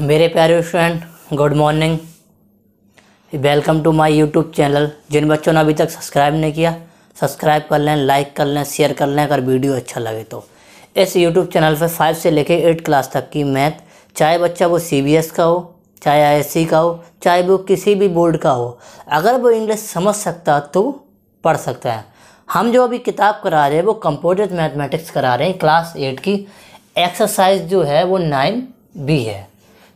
मेरे प्यारे student, good morning. Welcome to my YouTube channel. जिन बच्चों ने अभी तक सब्सक्राइब नहीं किया, सब्सक्राइब कर लें, लाइक कर लें, शेयर कर लें अगर वीडियो अच्छा लगे तो। इस यूट्यूब चैनल पर 5 से लेकर 8 क्लास तक की मैथ, चाहे बच्चा वो CBS का हो, चाहे ISC का हो, चाहे वो किसी भी बोर्ड का हो, अगर वो इंग्लिश समझ सकता तो पढ़ सकता है। हम जो अभी किताब करा रहे हैं वो कंपोजिट मैथमेटिक्स करा रहे हैं, क्लास 8 की। एक्सरसाइज जो है वो 9B है।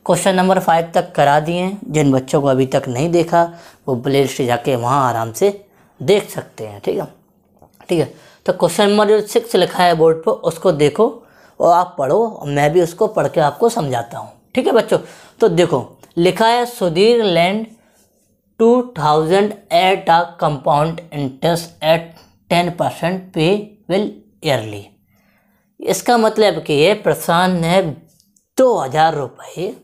क्वेश्चन नंबर 5 तक करा दिए हैं। जिन बच्चों को अभी तक नहीं देखा वो प्ले लिस्ट जाके वहाँ आराम से देख सकते हैं। ठीक है। तो क्वेश्चन नंबर 6 लिखा है बोर्ड पर, उसको देखो और आप पढ़ो और मैं भी उसको पढ़ के आपको समझाता हूँ। ठीक है बच्चों, तो देखो लिखा है Sudhir land 2000 at a compound interest eight 10% पे विल ईयरली। इसका मतलब कि ये प्रशांत ने 2000 रुपये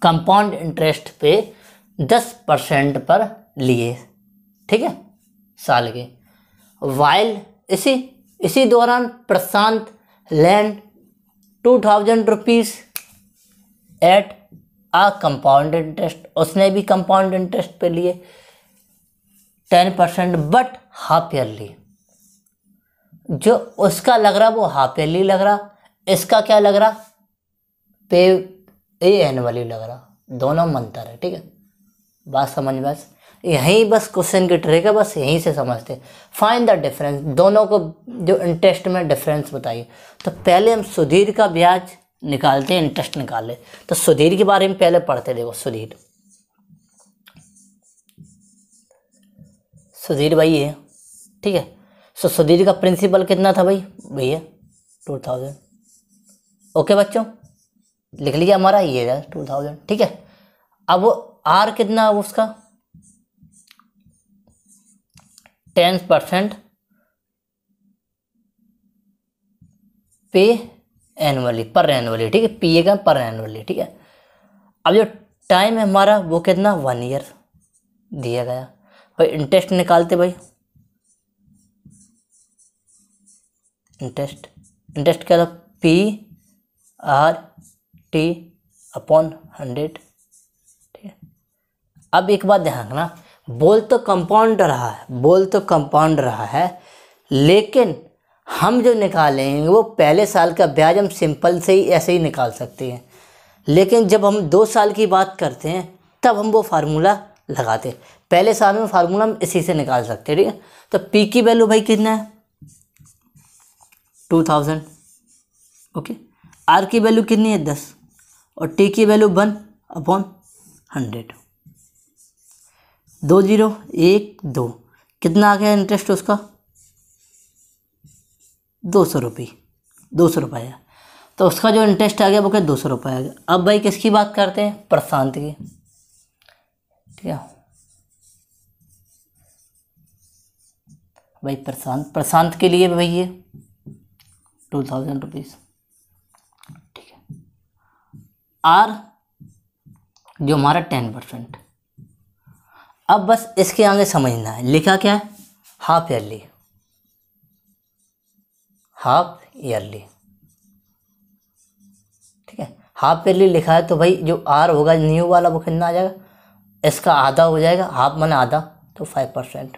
कंपाउंड इंटरेस्ट पे 10% पर लिए। ठीक है, साल के। वाइल इसी दौरान प्रशांत लैंड 2000 रुपीज़ एट आ कंपाउंड इंटरेस्ट, उसने भी कंपाउंड इंटरेस्ट पे लिए 10%, बट हाफ ईयरली। जो उसका लग रहा वो हाफ ईयरली लग रहा, इसका क्या लग रहा पे एनुअली लग रहा। दोनों में अंतर है। ठीक है, बात समझ। बस यहीं बस क्वेश्चन की ट्रिक है, बस यहीं से समझते। फाइंड द डिफरेंस, दोनों को जो इंटरेस्ट में डिफरेंस बताइए। तो पहले हम सुधीर का ब्याज निकालते हैं, इंटरेस्ट निकाले। तो सुधीर के बारे में पहले पढ़ते। देखो सुधीर भाई है। ठीक है, सो सुधीर का प्रिंसिपल कितना था भाई? भैया 2000। ओके बच्चों, लिख लिया हमारा ये है 2000। ठीक है, अब वो आर कितना है उसका? 10% पे एनुअली, पर एनुअली। ठीक है, पीए का पर एनुअली। ठीक है, अब जो टाइम है हमारा वो कितना? 1 ईयर दिया गया। भाई इंटरेस्ट निकालते भाई। इंटरेस्ट क्या था? PRT/100। ठीक है, अब एक बात ध्यान रखना, बोल तो कंपाउंड रहा है, लेकिन हम जो निकालेंगे वो पहले साल का ब्याज हम सिंपल से ही ऐसे ही निकाल सकते हैं। लेकिन जब हम 2 साल की बात करते हैं तब हम वो फार्मूला लगाते हैं। पहले साल में फार्मूला हम इसी से निकाल सकते हैं। ठीक है, तो P की वैल्यू भाई कितना है? 2000। ओके, R की वैल्यू कितनी है? 10, और T की वैल्यू 1/100। 2 0 1 2, कितना आ गया इंटरेस्ट उसका? 200 रुपये। तो उसका जो इंटरेस्ट आ गया वो क्या? 200 रुपये आ गया। अब भाई किसकी बात करते हैं? प्रशांत की। ठीक है भाई, प्रशांत के लिए भाई ये 2000 रुपीज़। ठीक है, आर जो हमारा 10%। अब बस इसके आगे समझना है, लिखा क्या है? Half yearly. ठीक है, हाफ ईयरली लिखा है तो भाई जो आर होगा न्यू वाला वो कितना आ जाएगा? इसका आधा हो जाएगा। हाफ माने आधा, तो 5%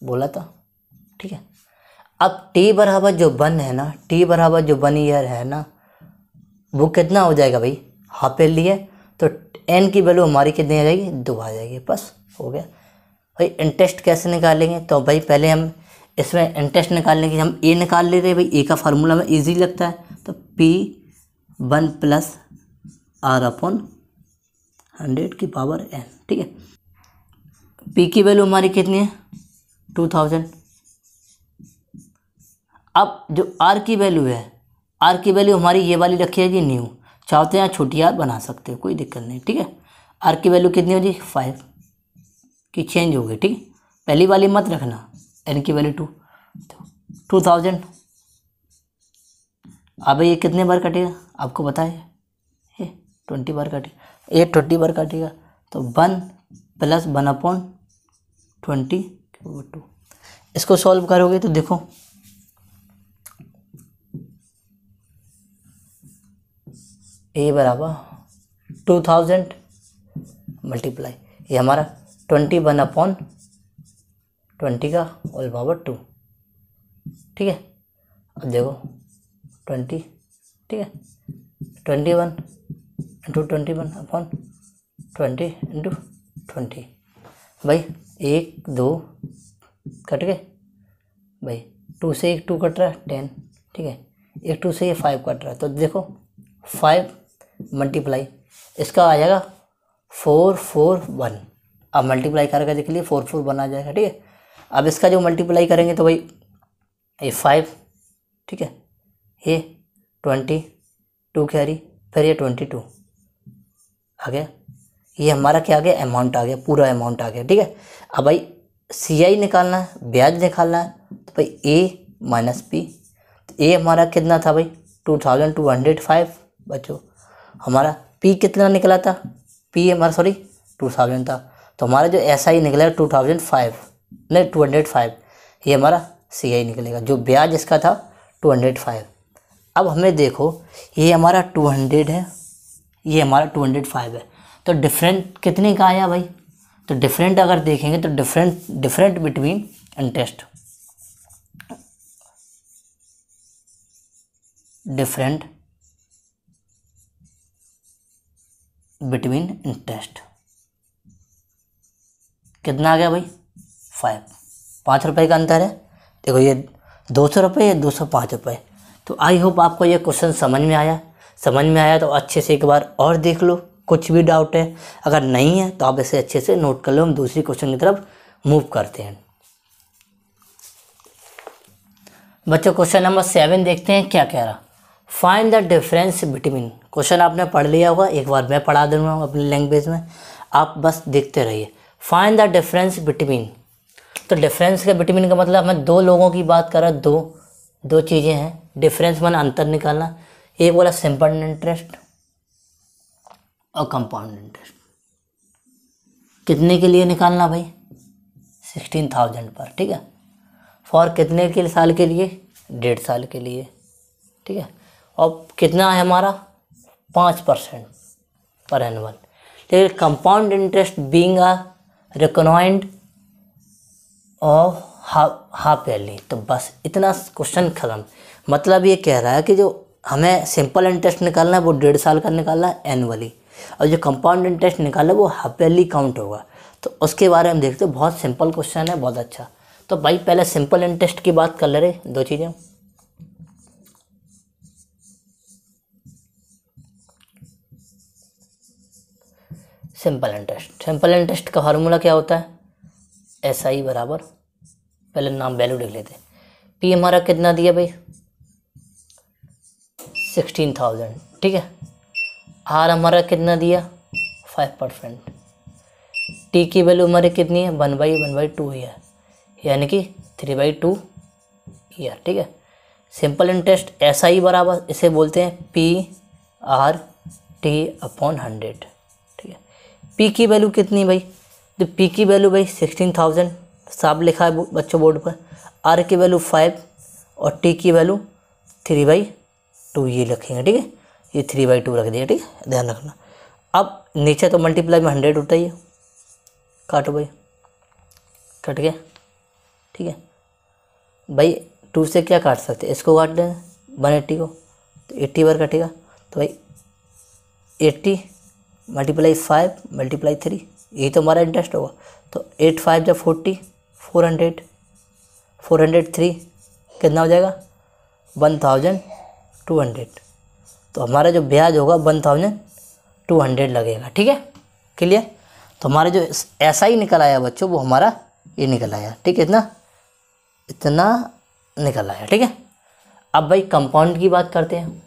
बोला था। ठीक है, अब T बराबर जो 1 है ना, T/1 ईयर है ना, वो कितना हो जाएगा भाई? हाफ ईयरली है, तो n की वैल्यू हमारी कितनी आ जाएगी? 2 आ जाएगी। बस हो गया भाई। इंटरेस्ट कैसे निकालेंगे? तो भाई पहले हम इसमें इंटरेस्ट निकालने की हम ए निकाल ले रहे हैं भाई। ए का फार्मूला में ईजी लगता है, तो P1 + R/100⁴ n। ठीक है, P की वैल्यू हमारी कितनी है? 2000। अब जो R की वैल्यू है, R की वैल्यू हमारी ये वाली रखी है जी न्यू। चाहते हैं छोटी R बना सकते हो, कोई दिक्कत नहीं। ठीक है, R की वैल्यू कितनी हो जी? 5 की चेंज हो गई। ठीक है, पहली वाली मत रखना। n की वैल्यू 2000। अब ये कितने बार कटेगा आपको पता है? ये 20 बार कटेगा। ये 20 बार कटेगा, तो 1 + 1/100 20/2। इसको सॉल्व करोगे तो देखो ए बराबर 2000 मल्टीप्लाई ये हमारा 21/20 का होल पावर 2। ठीक है, अब देखो 20, ठीक है, 21/21/20 भाई 1 2 कट गए भाई, 2 से 1 2 कट रहा है 10। ठीक है, 1 2 से ये 5 कट रहा है, तो देखो 5 मल्टीप्लाई इसका आ जाएगा 441। अब मल्टीप्लाई करके देख लिए 441 आ जाएगा। ठीक है, अब इसका जो मल्टीप्लाई करेंगे तो भाई ये 5, ठीक है, ये 22 कैरी, फिर ये 22 आ गया। ये हमारा क्या आ गया, अमाउंट आ गया, पूरा अमाउंट आ गया। ठीक है, अब भाई CI निकालना है, ब्याज निकालना है, तो भाई A माइनस P। तो A हमारा कितना था भाई 2205 बच्चों, हमारा P कितना निकला था, P हमारा 2000 था, तो हमारा जो SI निकलेगा 2005 नहीं 205, ये हमारा CI निकलेगा, जो ब्याज इसका था 205। अब हमें देखो ये हमारा 200 है, ये हमारा 205 है, तो डिफरेंट कितने का आया भाई, तो डिफरेंट अगर देखेंगे तो different between interest, different between interest कितना आ गया भाई 5 रुपये का अंतर है। देखो ये 200 रुपये, ये 205 रुपये। तो आई होप आपको ये क्वेश्चन समझ में आया। समझ में आया तो अच्छे से एक बार और देख लो, कुछ भी डाउट है अगर नहीं है तो आप इसे अच्छे से नोट कर लो। हम दूसरी क्वेश्चन की तरफ मूव करते हैं बच्चों। क्वेश्चन नंबर 7 देखते हैं क्या कह रहा। Find the difference between, question आपने पढ़ लिया होगा, एक बार मैं पढ़ा दूंगा अपनी लैंग्वेज में, आप बस देखते रहिए। फाइंड द डिफरेंस बिटवीन, तो डिफरेंस के बिटवीन का मतलब मैं दो लोगों की बात कर रहा, दो चीज़ें हैं। डिफरेंस माना अंतर निकालना, एक बोला सिंपल इंटरेस्ट और कंपाउंड इंटरेस्ट। कितने के लिए निकालना भाई 16,000 पर। ठीक है, फॉर कितने के साल के लिए 1.5 साल के लिए। ठीक है, और कितना है हमारा 5% पर एनुअल। लेकिन compound interest being a reckoned of half yearly, तो बस इतना क्वेश्चन खत्म। मतलब ये कह रहा है कि जो हमें सिंपल इंटरेस्ट निकालना है वो 1.5 साल का निकालना है एनुअली, और जो कंपाउंड इंटरेस्ट निकालना है वो हाफ ईयरली काउंट होगा। तो उसके बारे में देखते हैं, बहुत सिंपल क्वेश्चन है, बहुत अच्छा। तो भाई पहले सिंपल इंटरेस्ट की बात कर ले रहे, दो चीज़ें। सिंपल इंटरेस्ट का फार्मूला क्या होता है, SI बराबर, पहले नाम वैल्यू लिख लेते हैं। P हमारा कितना दिया भाई 16,000। ठीक है, R हमारा कितना दिया 5%। T की वैल्यू हमारी कितनी है 1/2 ईयर, यानी कि 3/2 ईयर। ठीक है, सिंपल इंटरेस्ट SI बराबर इसे बोलते हैं PRT/100। ठीक है, P की वैल्यू कितनी भाई, तो P की वैल्यू भाई 16,000 साफ लिखा है बच्चों बोर्ड पर। R की वैल्यू 5 और T की वैल्यू 3/2 ये रखेंगे। ठीक है, ये 3/2 रख दिया। ठीक है, ध्यान रखना। अब नीचे तो मल्टीप्लाई में 100 होता ही है, काटो भाई, कट गया। ठीक है भाई, 2 से क्या काट सकते, इसको काट दें 180 को, तो 80 बार कटेगा। तो भाई 80 × 5 × 3, यही तो हमारा इंटरेस्ट होगा। तो 8 5 जब 40, 403 कितना हो जाएगा 1200। तो हमारा जो ब्याज होगा 1200 लगेगा। ठीक है, क्लियर। तो हमारा जो ऐसा ही निकल आया बच्चों, वो हमारा ये निकल आया। ठीक है, इतना निकल आया। ठीक है, अब भाई कंपाउंड की बात करते हैं।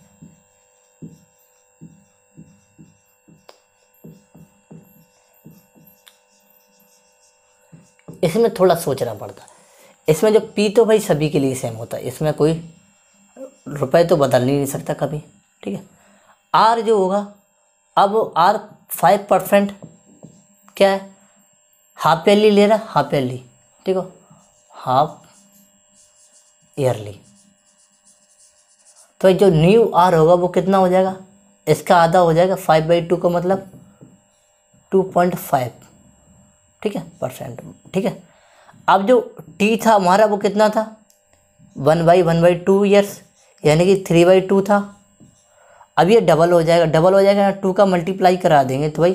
इसमें थोड़ा सोचना पड़ता है। इसमें जो P तो भाई सभी के लिए सेम होता है, इसमें कोई रुपए तो बदल नहीं सकता कभी। ठीक है, R जो होगा, अब R 5% क्या है, हाफ ईयरली ले रहा है, हाफ ईयरली ठीक है, हाफ ईयरली। तो जो न्यू आर होगा वो कितना हो जाएगा, इसका आधा हो जाएगा 5/2 का मतलब 2.5, ठीक है, परसेंट, ठीक है। अब जो टी था हमारा वो कितना था, 1/2 ईयर्स, यानी कि 3/2 था। अब ये डबल हो जाएगा, डबल हो जाएगा, 2 का मल्टीप्लाई करा देंगे तो भाई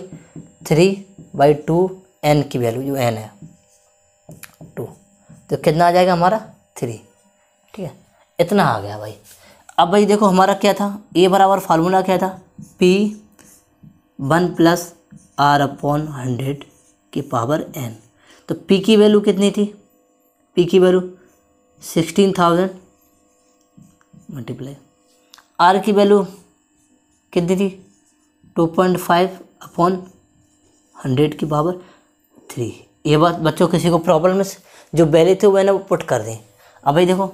3/2 एन की वैल्यू जो एन है 2, तो कितना आ जाएगा हमारा 3, ठीक है, इतना आ गया भाई। अब भाई देखो हमारा क्या था, ए बराबर फार्मूला क्या था, P1 + R/100 की पावर n। तो P की वैल्यू कितनी थी, P की वैल्यू 16,000 मल्टीप्लाई, R की वैल्यू कितनी थी 2.5/100 की पावर 3। ये बात बच्चों किसी को प्रॉब्लम है, जो वैल्यू थे वो मैंने वो पुट कर दें। अब भाई देखो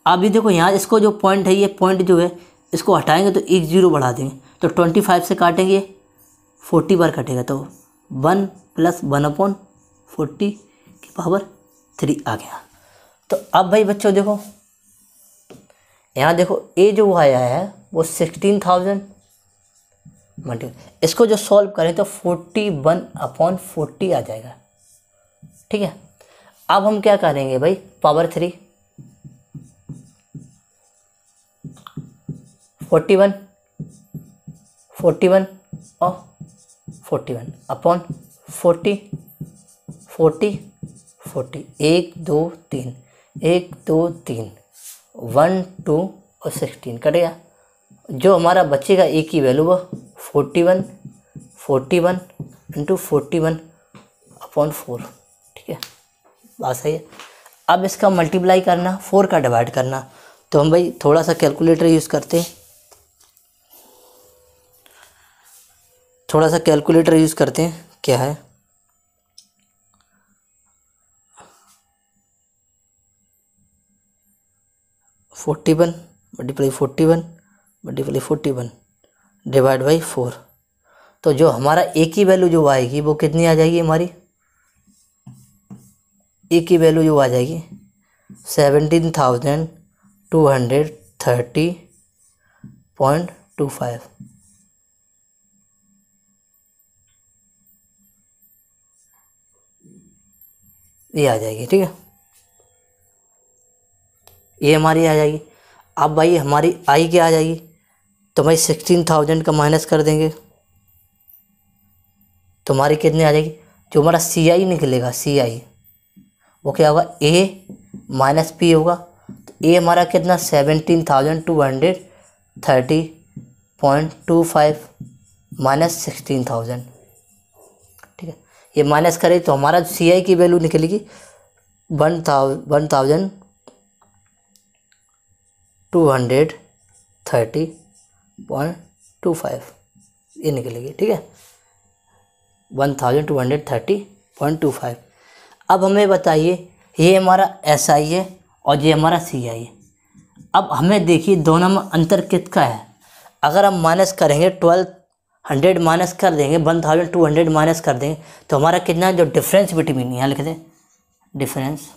अभी देखो यहाँ इसको जो पॉइंट है, ये पॉइंट जो है इसको हटाएंगे तो एक 0 बढ़ा देंगे, तो 25 से काटेंगे 40 बार कटेगा, तो 1 + 1/40 की पावर 3 आ गया। तो अब भाई बच्चों देखो यहाँ देखो ए जो आया है वो 16,000 इसको जो सॉल्व करें तो 41/40 आ जाएगा, ठीक है। अब हम क्या करेंगे भाई, पावर 3 41 41 और 41/40 40 40 1 2 3 1 2 3 1 2 और 16 कटेगा, जो हमारा बचेगा ए की वैल्यू वो 41 41 × 41/4, ठीक है, बात सही है। अब इसका मल्टीप्लाई करना, 4 का डिवाइड करना, तो हम भाई थोड़ा सा कैलकुलेटर यूज़ करते हैं, थोड़ा सा कैलकुलेटर यूज़ करते हैं, क्या है 41 × 41 × 41 डिवाइड बाई 4। तो जो हमारा ए की वैल्यू जो आएगी वो कितनी आ जाएगी, हमारी ए की वैल्यू जो आ जाएगी 17,230.25, ये आ जाएगी, ठीक है, ये हमारी आ जाएगी। अब भाई हमारी आई क्या आ जाएगी, तो भाई 16,000 का माइनस कर देंगे तो हमारी कितनी आ जाएगी, जो हमारा सी आई निकलेगा, सी आई वो क्या होगा, ए माइनस पी होगा, तो ए हमारा कितना 17,230.25 माइनस 16,000, ठीक है, ये माइनस करें तो हमारा सी आई की वैल्यू निकलेगी 1,230.25, ये निकलेगी, ठीक है, 1,230.25। अब हमें बताइए ये हमारा एस आई है और ये हमारा सी आई है। अब हमें देखिए दोनों में अंतर कितना है, अगर हम माइनस करेंगे 1,200 माइनस कर देंगे, 1,200 माइनस कर देंगे तो हमारा कितना है, जो डिफरेंस बिटवीन, यहाँ लिख दें difference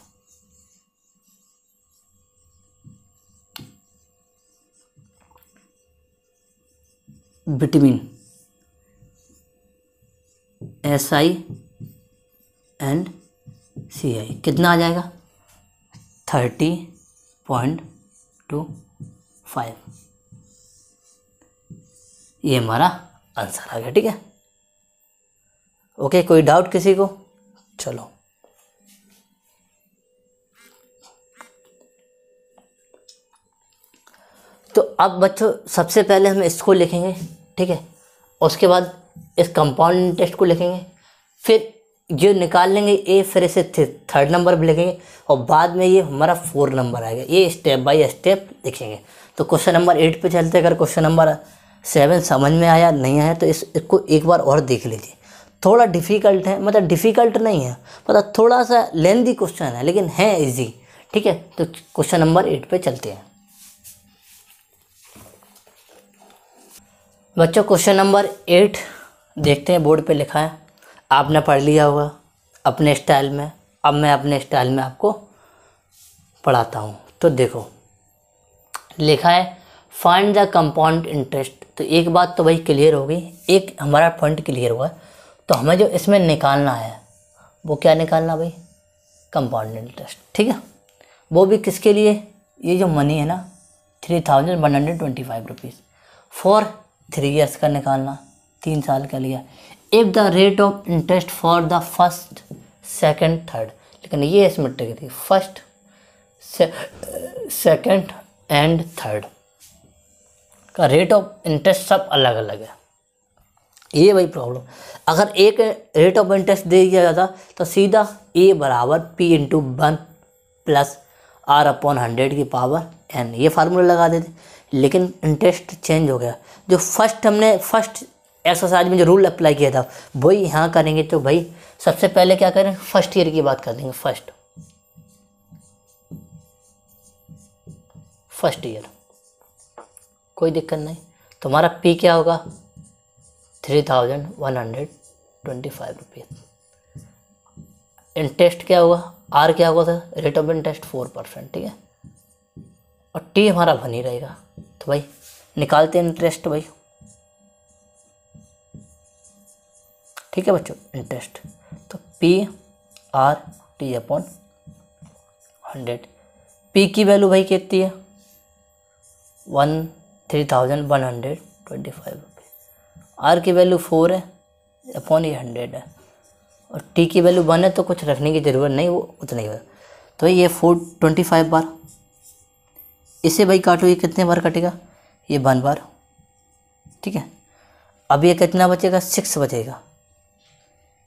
between S I and C I कितना आ जाएगा 30.25, ये हमारा आंसर आ गया, ठीक है, ओके। कोई डाउट किसी को, चलो तो अब बच्चों सबसे पहले हम इसको लिखेंगे, ठीक है, उसके बाद इस कंपाउंड इंटरेस्ट को लिखेंगे, फिर जो निकाल लेंगे ए, फिर इसे थर्ड नंबर भी लिखेंगे और बाद में ये हमारा 4 नंबर आएगा, ये स्टेप बाय स्टेप लिखेंगे। तो क्वेश्चन नंबर 8 पे चलते, अगर क्वेश्चन नंबर 7 समझ में आया नहीं आया तो इसको एक बार और देख लीजिए, थोड़ा डिफ़िकल्ट है, मतलब डिफ़िकल्ट नहीं है, मतलब थोड़ा सा लेंदी क्वेश्चन है लेकिन है इजी, ठीक है। तो क्वेश्चन नंबर 8 पे चलते हैं बच्चों। क्वेश्चन नंबर 8 देखते हैं बोर्ड पे लिखा है, आपने पढ़ लिया होगा अपने स्टाइल में। अब मैं अपने स्टाइल में आपको पढ़ाता हूँ। तो देखो लिखा है फाइंड द कंपाउंड इंटरेस्ट। तो एक बात तो भाई क्लियर हो गई, एक हमारा पॉइंट क्लियर हुआ। तो हमें जो इसमें निकालना है वो क्या निकालना भाई, कंपाउंड इंटरेस्ट, ठीक है। वो भी किसके लिए, ये जो मनी है ना 3125 रुपीज़ फॉर 3 ईयर्स का निकालना, 3 साल का लिया। If the rate of interest for the first second third, लेकिन ये इसमें ट्रिक थी, फर्स्ट सेकंड एंड थर्ड का रेट ऑफ इंटरेस्ट सब अलग अलग है। ये भाई प्रॉब्लम, अगर एक रेट ऑफ इंटरेस्ट दे दिया जाता तो सीधा ए बराबर P into 1 plus R upon 100 की पावर एन, ये फार्मूला लगा देते। लेकिन इंटरेस्ट चेंज हो गया। जो हमने फर्स्ट एक्सरसाइज में जो रूल अप्लाई किया था वही यहाँ करेंगे। तो भाई सबसे पहले क्या करें, फर्स्ट ईयर की बात कर देंगे। फर्स्ट ईयर कोई दिक्कत नहीं। तुम्हारा पी क्या होगा 3125 रुपीज़। इंटरेस्ट क्या होगा, आर क्या होगा था, रेट ऑफ इंटरेस्ट 4%, ठीक है। और टी हमारा बनी रहेगा। तो भाई निकालते हैं इंटरेस्ट भाई, ठीक है बच्चों। इंटरेस्ट तो P R T upon 100। P की वैल्यू भाई कितनी है 3125 रुपये। आर की वैल्यू 4 है अपॉन ये 100 है। और टी की वैल्यू 1 है तो कुछ रखने की ज़रूरत नहीं, वो उतना ही होगा। तो ये 425 बार, इसे भाई काटो, ये कितने बार कटेगा, ये 1 बार, ठीक है। अब ये कितना बचेगा 6 बचेगा,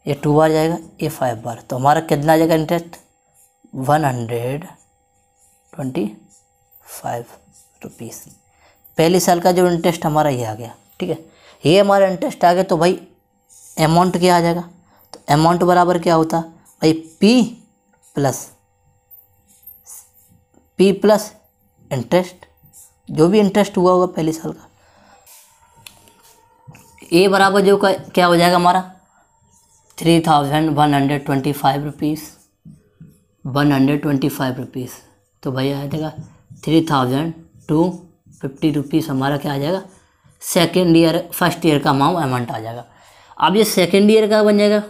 ये 2 बार जाएगा, ये 5 बार। तो हमारा कितना आ जाएगा इंटरेस्ट 125 रुपीज़। पहले साल का जो इंटरेस्ट हमारा ये आ गया, ठीक है। ये हमारा इंटरेस्ट आ गया। तो भाई अमाउंट क्या आ जाएगा, तो अमाउंट बराबर क्या होता भाई पी प्लस इंटरेस्ट, जो भी इंटरेस्ट हुआ होगा पहले साल का। ए बराबर जो का क्या हो जाएगा हमारा 3125 रुपीज़, 125 रुपीज़। तो भाई आ जाएगा 3250 रुपीज़ हमारा क्या आ जाएगा फर्स्ट ईयर का अमाउंट आ जाएगा। अब ये सेकेंड ईयर का बन जाएगा,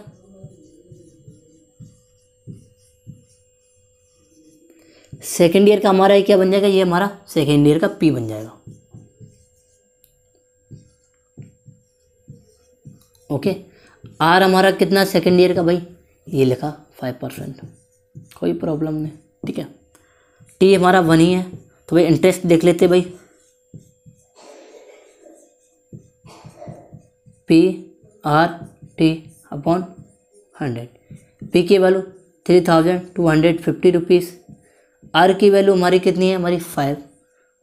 सेकेंड ईयर का हमारा क्या बन जाएगा, ये हमारा सेकेंड ईयर का पी बन जाएगा। ओके, आर हमारा कितना सेकेंड ईयर का भाई, ये लिखा 5%, कोई प्रॉब्लम नहीं, ठीक है। टी हमारा 1 ही है। तो भाई इंटरेस्ट देख लेते भाई, P R T upon 100। P की वैल्यू 3250 रुपीज़, आर की वैल्यू हमारी कितनी है, हमारी 5,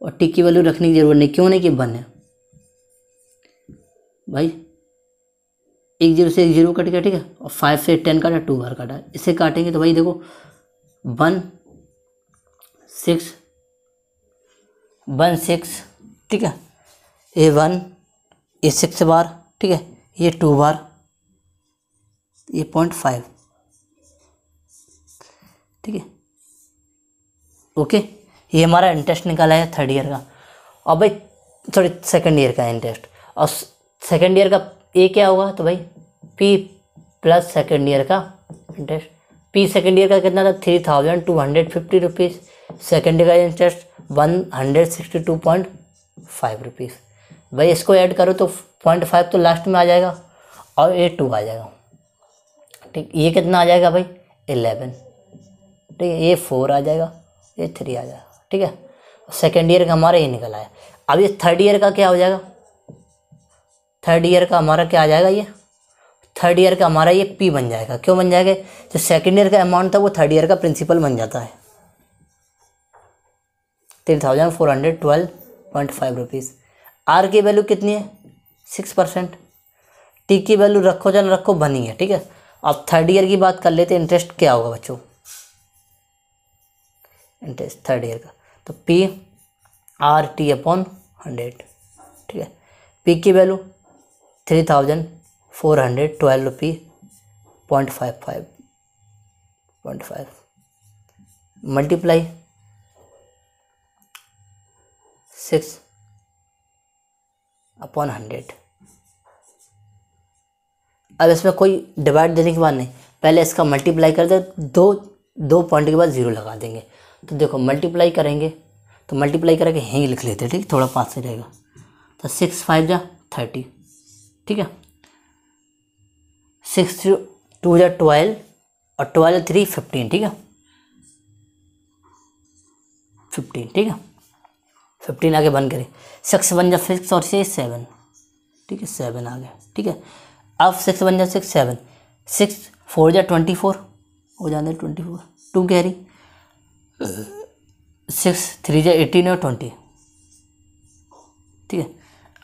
और टी की वैल्यू रखने की जरूरत नहीं, क्यों नहीं कि 1 है भाई। 1 0 से 1 0 कट गया, ठीक है। और 5 से 10 काटा, 2 बार काटा, इसे काटेंगे तो भाई देखो 1 6, ठीक है। ये 1, ये 6 बार, ठीक है। ये 2 बार, ये 0.5, ठीक है। ओके, ये हमारा इंटरेस्ट निकाला है थर्ड ईयर का। और भाई सॉरी सेकेंड ईयर का इंटरेस्ट, और सेकेंड ईयर का ए क्या होगा, तो भाई पी प्लस सेकेंड ईयर का इंटरेस्ट। पी सेकेंड ईयर का कितना था 3250 रुपीज़, सेकेंड ईयर का इंटरेस्ट 162.5 रुपीज़। भाई इसको ऐड करो तो 0.5 तो लास्ट में आ जाएगा, और ये 2 आ जाएगा, ठीक। ये कितना आ जाएगा भाई 11, ठीक है। ये 4 आ जाएगा, ये 3 आ जाएगा, ठीक है। सेकेंड ईयर का हमारा ये निकल आया। अब ये थर्ड ईयर का क्या हो जाएगा, थर्ड ईयर का हमारा क्या आ जाएगा, ये थर्ड ईयर का हमारा ये पी बन जाएगा। क्यों बन जाएगा, जो सेकेंड ईयर का अमाउंट था वो थर्ड ईयर का प्रिंसिपल बन जाता है, 3412.5 रुपीज़। आर की वैल्यू कितनी है 6%, टी की वैल्यू रखो या ना रखो बनी है, ठीक है। अब थर्ड ईयर की बात कर लेते हैं, इंटरेस्ट क्या होगा बच्चों, इंटरेस्ट थर्ड ईयर का, तो पी आर टी अपॉन 100, ठीक है। पी की वैल्यू 412 रुपी 0.55 मल्टीप्लाई 6/100। अब इसमें कोई डिवाइड देने के बाद नहीं, पहले इसका मल्टीप्लाई कर दे, दो पॉइंट के बाद 0 लगा देंगे। तो देखो मल्टीप्लाई करेंगे तो मल्टीप्लाई करके यहीं लिख लेते हैं, ठीक, थोड़ा पास से रहेगा। तो 6 5 जा 30, ठीक है, 6 2 जा 12 और 12 3 15, ठीक है, 15, ठीक है, 15 आगे बंद करें। 6 1 जा 6 और 6 7, ठीक है, 7 आ गया, ठीक है। अब 6 1 जा 6 7, 6 4 जा 24 हो जाते 24, 2 कैरी, 6 3 जा 18 और 20, ठीक है।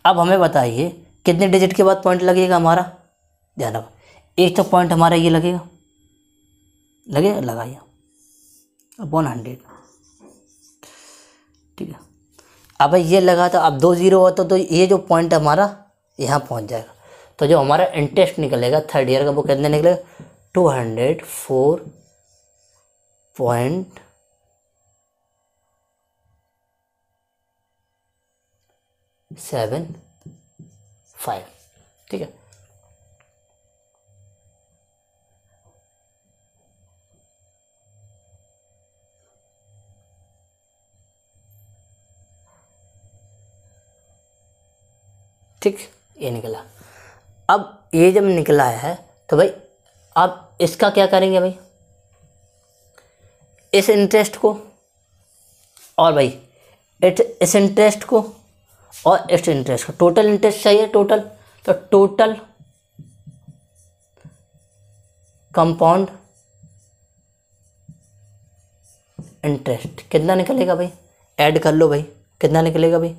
अब हमें बताइए कितने डिजिट के बाद पॉइंट लगेगा हमारा, ध्यान रखो, एक तो पॉइंट हमारा ये लगेगा, लगाइए अपॉन 100, ठीक है। अब ये लगा था, अब 2 0 होता तो ये जो पॉइंट हमारा यहाँ पहुँच जाएगा। तो जो हमारा इंटरेस्ट निकलेगा थर्ड ईयर का वो कितने निकलेगा, 204.75, ठीक है। ठीक, ये निकला। अब ये जब निकला है तो भाई अब इसका क्या करेंगे भाई, इस इंटरेस्ट को और भाई इस इंटरेस्ट को और इस इंटरेस्ट को, टोटल इंटरेस्ट चाहिए टोटल, तो टोटल कंपाउंड इंटरेस्ट कितना निकलेगा भाई, ऐड कर लो भाई, कितना निकलेगा भाई,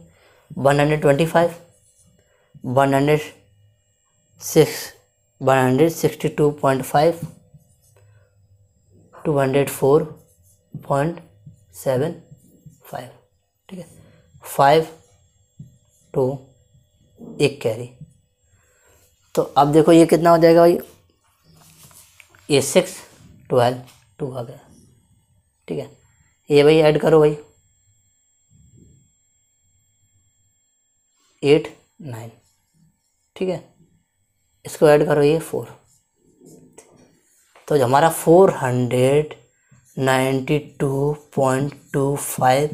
125 162.5 204.75, ठीक है, 5 2 1 कैरी। तो अब देखो ये कितना हो जाएगा भाई, ये 6 12 2 आ गया, ठीक है। ये भाई ऐड करो भाई, 8 9, ठीक है, इसको ऐड करो ये 4, तो जो हमारा 492.25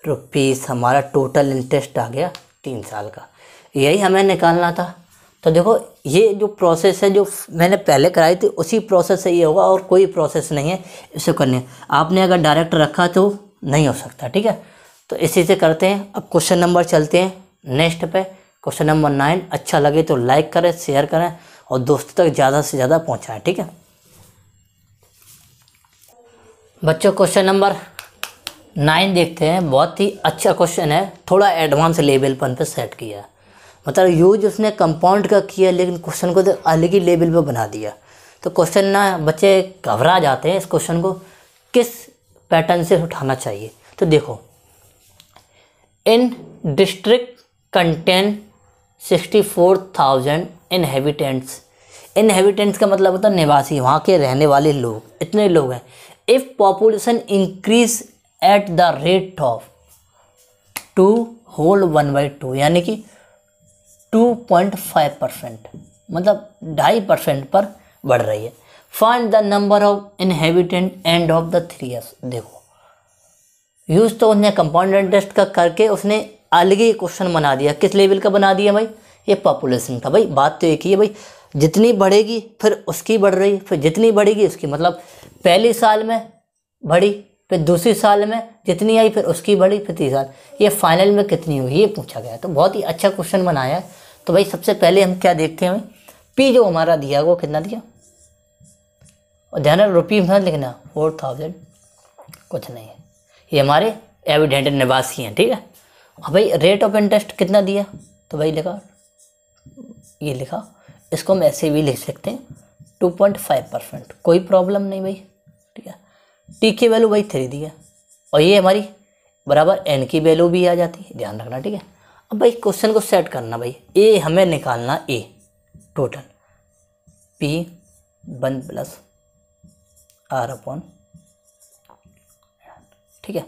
रुपीज़ हमारा टोटल इंटरेस्ट आ गया 3 साल का। यही हमें निकालना था। तो देखो ये जो प्रोसेस है जो मैंने पहले कराई थी उसी प्रोसेस से ये होगा, और कोई प्रोसेस नहीं है इसे करने। आपने अगर डायरेक्ट रखा तो नहीं हो सकता, ठीक है। तो इसी से करते हैं। अब क्वेश्चन नंबर चलते हैं नेक्स्ट पे, क्वेश्चन नंबर 9। अच्छा लगे तो लाइक करें, शेयर करें और दोस्तों तक ज़्यादा से ज़्यादा पहुँचाएँ, ठीक है बच्चों। क्वेश्चन नंबर 9 देखते हैं। बहुत ही अच्छा क्वेश्चन है, थोड़ा एडवांस लेवल पर सेट किया है, मतलब यूज उसने कंपाउंड का किया लेकिन क्वेश्चन को तो अलग ही लेवल पे बना दिया। तो क्वेश्चन ना बच्चे घबरा जाते हैं, इस क्वेश्चन को किस पैटर्न से उठाना चाहिए। तो देखो, इन डिस्ट्रिक्ट कंटेन 64,000 इनहेबिटेंट्स। इनहेबिटेंट्स का मतलब होता है निवासी, वहाँ के रहने वाले लोग, इतने लोग हैं। If population increase at the rate of 2/1/2 यानी कि 2.5%, मतलब 2.5% पर बढ़ रही है। Find the number of inhabitant end of the 3 years। देखो यूज तो उसने कंपाउंड इंटरेस्ट का करके उसने अलग ही क्वेश्चन बना दिया। किस लेवल का बना दिया भाई, ये पॉपुलेशन का। भाई बात तो एक ही है भाई, जितनी बढ़ेगी फिर उसकी बढ़ रही, फिर जितनी बढ़ेगी उसकी, मतलब पहले साल में बढ़ी, फिर दूसरी साल में जितनी आई फिर उसकी बढ़ी, फिर तीसरी साल, ये फाइनल में कितनी हुई ये पूछा गया। तो बहुत ही अच्छा क्वेश्चन बनाया है। तो भाई सबसे पहले हम क्या देखते हैं भाई, पी जो हमारा दिया वो कितना दिया, और ध्यान रुपये में लिखना 4,000 कुछ नहीं है, ये हमारे एविडेंट निवासी हैं, ठीक है। अब भाई रेट ऑफ इंटरेस्ट कितना दिया, तो भाई लिखा, ये लिखा, इसको हम ऐसे भी लिख सकते हैं 2.5%, कोई प्रॉब्लम नहीं भाई, ठीक है। टी की वैल्यू भाई 3 दिया, और ये हमारी बराबर एन की वैल्यू भी आ जाती है, ध्यान रखना, ठीक है। अब भाई क्वेश्चन को सेट करना भाई, ए हमें निकालना, A total, P1 plus R upon, ठीक है।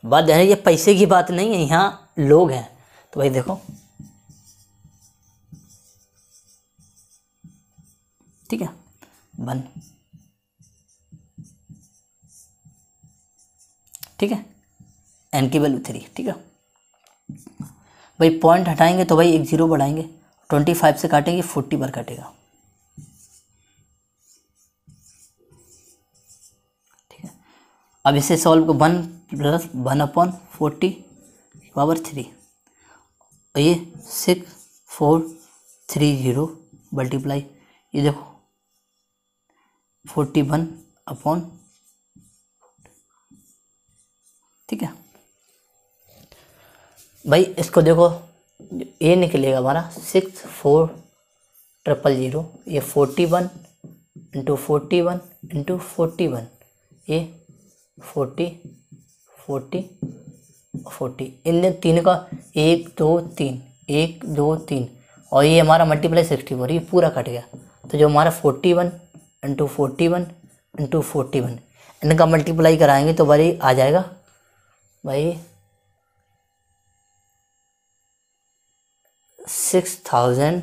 बात ध्यान, ये पैसे की बात नहीं है, यहाँ लोग हैं। तो भाई देखो, ठीक है, 1, ठीक है, n की वैल्यू 3, ठीक है भाई। पॉइंट हटाएंगे तो भाई एक 0 बढ़ाएंगे, 25 से काटेंगे 40 पर काटेगा, ठीक है। अब इसे सॉल्व को 1 प्लस 1 अपॉन 40 पावर 3, और ये 6430 मल्टीप्लाई, ये देखो 41 अपॉन, ठीक है भाई। इसको देखो, ये निकलेगा हमारा 6400, ये 41 इंटू 41 इंटू 41, ये 40 40 40, इन तीन का 1 2 3 1 2 3, और ये हमारा मल्टीप्लाई 64, ये पूरा कट गया। तो जो हमारा 41 इंटू 41 इंटू 41, इनका मल्टीप्लाई कराएंगे तो भाई आ जाएगा भाई 6000,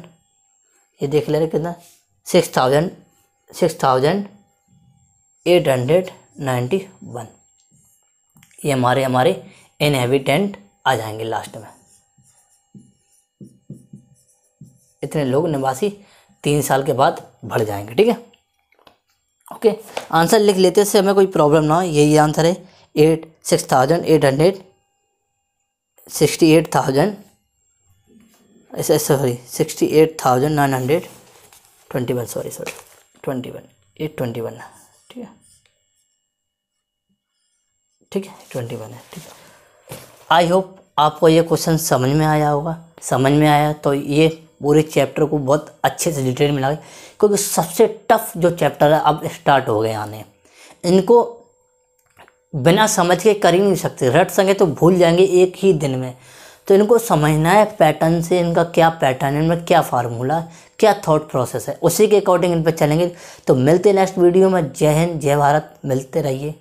ये देख ले रहे कितना, 6891, ये हमारे इनहेबिटेंट आ जाएंगे लास्ट में। इतने लोग निवासी 3 साल के बाद बढ़ जाएंगे, ठीक है। ओके, आंसर लिख लेते हैं, इससे हमें कोई प्रॉब्लम ना हो। यही आंसर है 68,921, सॉरी 21, 821, ठीक है, ठीक है 21 है, ठीक है। आई होप आपको ये क्वेश्चन समझ में आया होगा। समझ में आया तो ये पूरे चैप्टर को बहुत अच्छे से डिटेल में लगे, क्योंकि सबसे टफ जो चैप्टर है अब स्टार्ट हो गए आने। इनको बिना समझ के कर ही नहीं सकते, रट सके तो भूल जाएंगे एक ही दिन में। तो इनको समझना है पैटर्न से, इनका क्या पैटर्न है, इनमें क्या फार्मूला, क्या थॉट प्रोसेस है, उसी के अकॉर्डिंग इन पर चलेंगे। तो मिलते नेक्स्ट वीडियो में। जय हिंद, जय भारत, मिलते रहिए।